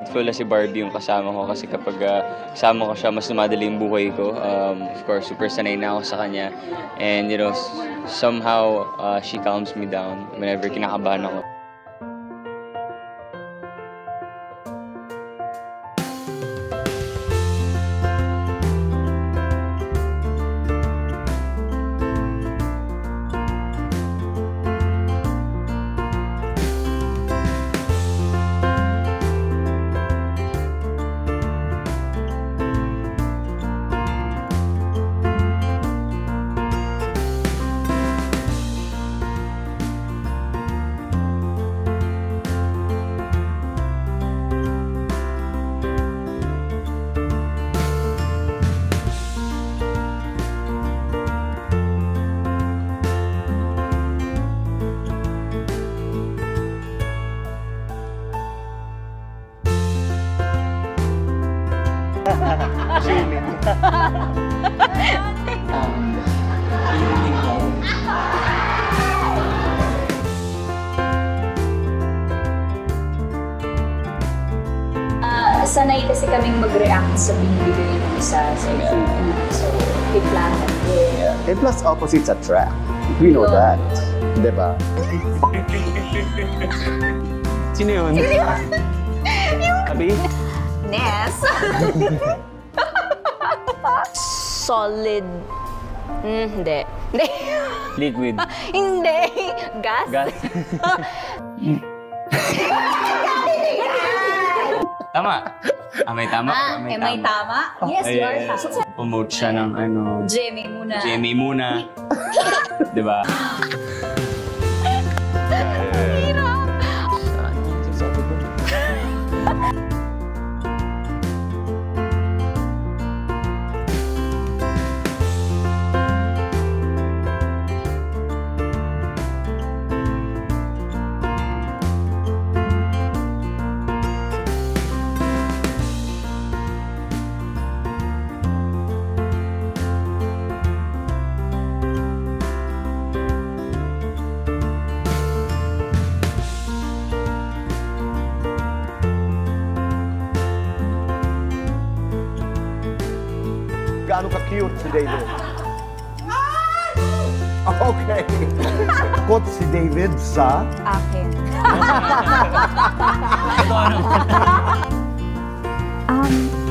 Feel na si Barbie yung kasama ko kasi kapag kasama ko siya, mas lumadali yung buhay ko. Of course, super sanay na ako sa kanya. And you know, somehow she calms me down whenever kinakabahan ako. Feeling. Sanay kasi kaming mag-react sa binibigay ng isa sa so we plan it. And plus opposites attract. We know that. Diba? Sino yun? Abi? Ness. Solid. Hindi. Hindi. Liquid. Hindi. Gas. Gas. Tama. May tama. May tama? Yes, you are tama. Promote siya ng Jamie muna. Jamie muna. Diba? Hirap. Gaano ka-cute si David? Okay. Quote si David sa... Akin.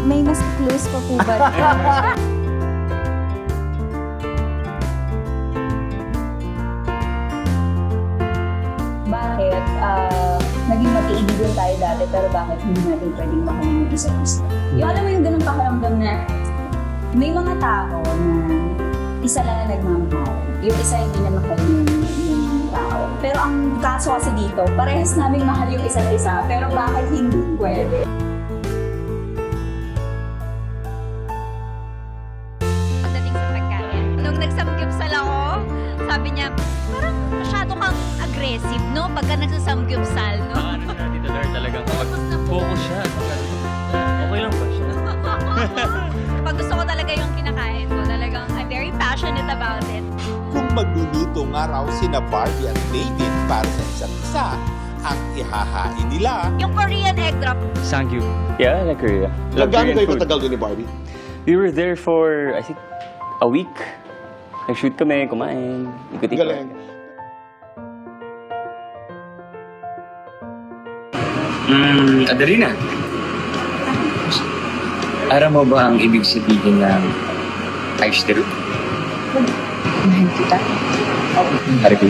May mas close pa po ba? Bakit? Naging magkaibigan tayo dati, pero bakit hindi natin pwedeng mahalin yung isa't isa? Yung alam mo yung ganung pakiramdam na may mga tao na isa lang na nagmamahal. Yung isa hindi na mahal yung tao. Pero ang kaso kasi dito, parehas namin mahal yung isa't isa, pero bakit hindi pwede? Pagdating sa pagkain, nung nagsamgyupsal ako, sabi niya, parang masyado kang aggressive, no? Pagka nagsasamgyupsal, no? Ano siya, Tita Dar, talagang kapag focus siya. Okay lang ba siya? Pag gusto ko talaga yung kinakain ko, talagang I'm very passionate about it. Kung magluluto nga raw sina Barbie at David para sa isa't isa, ang ihahain nila. Yung Korean egg drop. Sangyu. Yeah, I like Korea. Gaano kayo katagal doon ni Barbie? We were there for, I think, a week. Nag-shoot kami, kumain, ikot-ikot. Galing. Adelina. Aram mo ba ang ibig sabihin ng ayos tiro? Mahal kita. Hari ko.